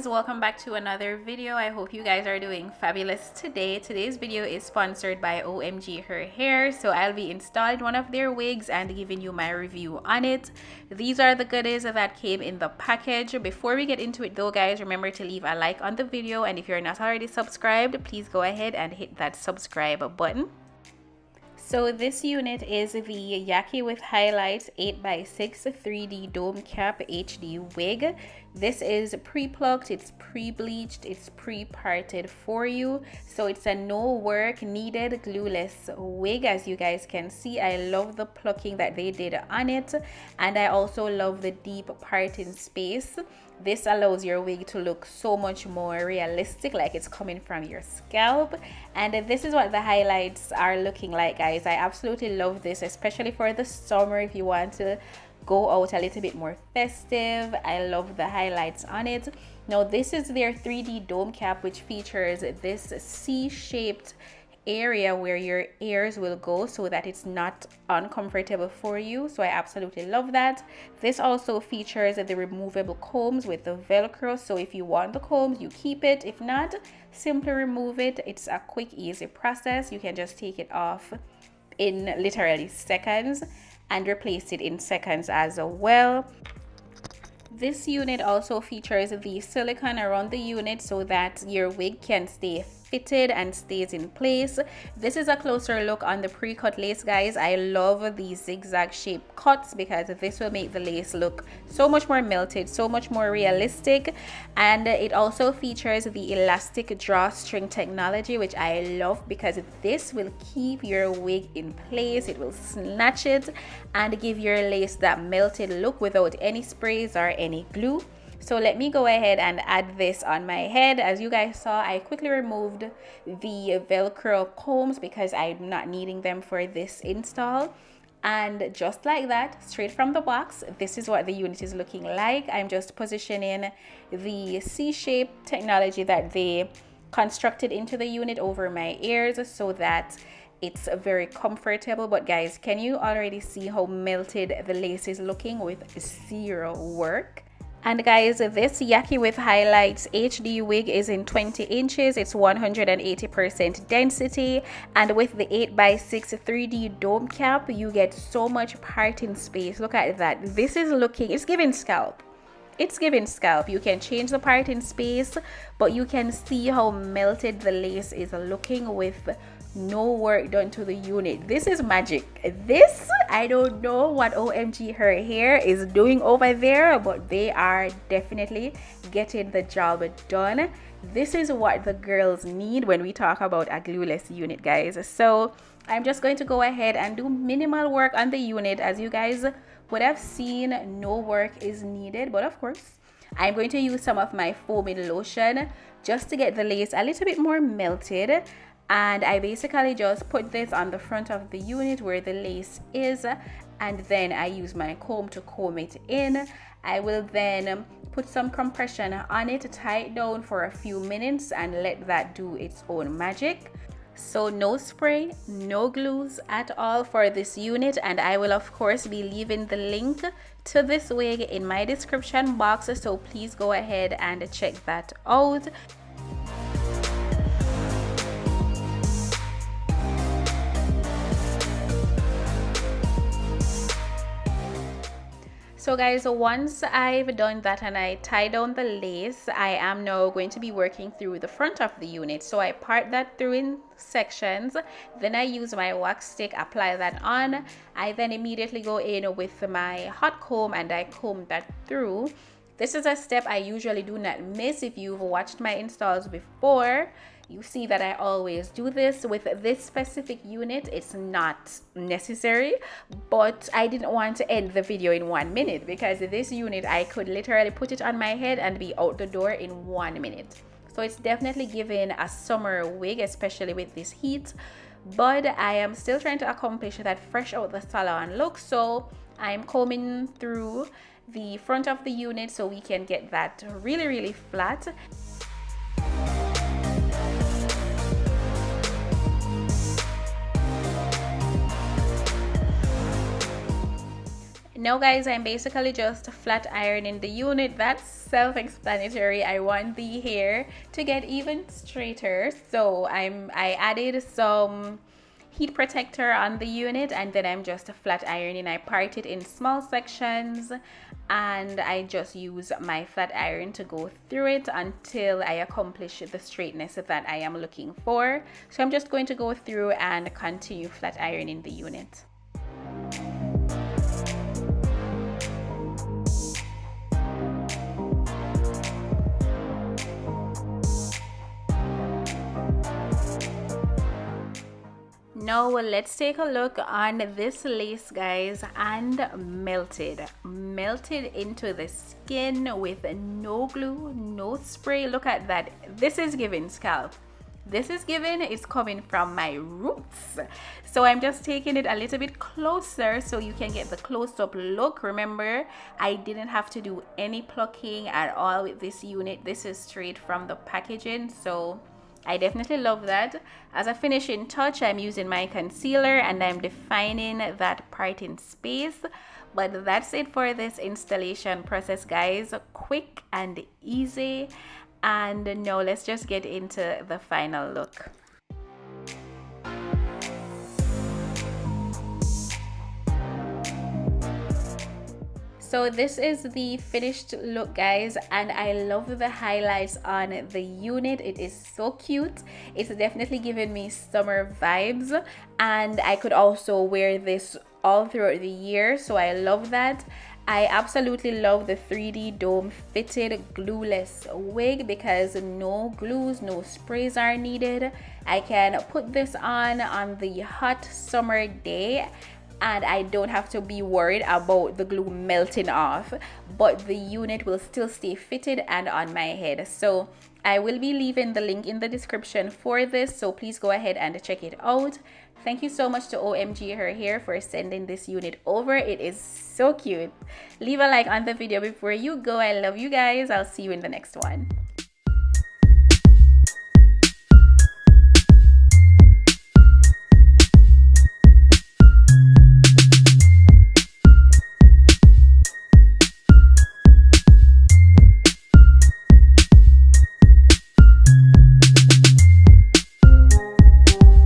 guys, welcome back to another video. I hope you guys are doing fabulous today. Today's video is sponsored by OMG Her Hair, so I'll be installing one of their wigs and giving you my review on it. These are the goodies that came in the package. Before we get into it though, guys, remember to leave a like on the video, and if you're not already subscribed, please go ahead and hit that subscribe button. So this unit is the Yaki with Highlights 8x6 3D Dome Cap HD wig. This is pre-plucked, it's pre-bleached, it's pre-parted for you. So it's a no work needed glueless wig. As you guys can see, I love the plucking that they did on it, and I also love the deep parting space. This allows your wig to look so much more realistic, like it's coming from your scalp. And this is what the highlights are looking like, guys. I absolutely love this, especially for the summer if you want to go out a little bit more festive. I love the highlights on it. Now this is their 3D dome cap, which features this C-shaped area where your ears will go so that it's not uncomfortable for you. So I absolutely love that. This also features the removable combs with the Velcro, so if you want the combs, you keep it. If not, simply remove it. It's a quick, easy process. You can just take it off in literally seconds and replace it in seconds as well. This unit also features the silicone around the unit so that your wig can stay fitted and stays in place. This is a closer look on the pre-cut lace, guys. I love these zigzag shape cuts because this will make the lace look so much more melted, so much more realistic. And it also features the elastic drawstring technology, which I love because this will keep your wig in place. It will snatch it and give your lace that melted look without any sprays or any glue. So let me go ahead and add this on my head. As you guys saw, I quickly removed the Velcro combs because I'm not needing them for this install. And just like that, straight from the box, this is what the unit is looking like. I'm just positioning the C-shape technology that they constructed into the unit over my ears so that it's very comfortable. But guys, can you already see how melted the lace is looking with zero work? And guys, this Yaki with Highlights HD wig is in 20 inches. It's 180% density, and with the 8x6 3D dome cap, you get so much parting space. Look at that. This is looking, it's giving scalp. It's giving scalp. You can change the parting space, but you can see how melted the lace is looking with no work done to the unit. This is magic. This, I don't know what OMG Her Hair is doing over there, but they are definitely getting the job done. This is what the girls need when we talk about a glueless unit, guys. So I'm just going to go ahead and do minimal work on the unit. As you guys would have seen, no work is needed, but of course I'm going to use some of my foaming lotion just to get the lace a little bit more melted. And I basically just put this on the front of the unit where the lace is, and then I use my comb to comb it in. I will then put some compression on it, tie it down for a few minutes, and let that do its own magic. So no spray, no glues at all for this unit, and I will of course be leaving the link to this wig in my description box, so please go ahead and check that out. So guys, once I've done that and I tie down the lace, I am now going to be working through the front of the unit. So I part that through in sections, then I use my wax stick, apply that on. I then immediately go in with my hot comb and I comb that through. This is a step I usually do not miss. If you've watched my installs before, you see that I always do this. With this specific unit, it's not necessary, but I didn't want to end the video in 1 minute because this unit, I could literally put it on my head and be out the door in 1 minute. So it's definitely giving a summer wig, especially with this heat, but I am still trying to accomplish that fresh out the salon look. So I'm combing through the front of the unit so we can get that really flat. Now guys, I'm basically just flat ironing the unit. That's self-explanatory. I want the hair to get even straighter, so I added some heat protector on the unit, and then I'm just flat ironing. I part it in small sections and I just use my flat iron to go through it until I accomplish the straightness that I am looking for. So I'm just going to go through and continue flat ironing the unit. Now let's take a look on this lace, guys, and melted into the skin with no glue, no spray. Look at that. This is giving scalp. This is giving, it's coming from my roots. So I'm just taking it a little bit closer so you can get the close-up look. Remember, I didn't have to do any plucking at all with this unit. This is straight from the packaging, so I definitely love that. As a finishing touch, I'm using my concealer and I'm defining that part in space. But that's it for this installation process, guys. Quick and easy. And now let's just get into the final look. So this is the finished look, guys, and I love the highlights on the unit. It is so cute. It's definitely giving me summer vibes, and I could also wear this all throughout the year, so I love that. I absolutely love the 3D dome fitted glueless wig because no glues, no sprays are needed. I can put this on the hot summer day and I don't have to be worried about the glue melting off, but the unit will still stay fitted and on my head. So I will be leaving the link in the description for this, so please go ahead and check it out. Thank you so much to OMG Her Hair for sending this unit over. It is so cute. Leave a like on the video before you go. I love you guys. I'll see you in the next one.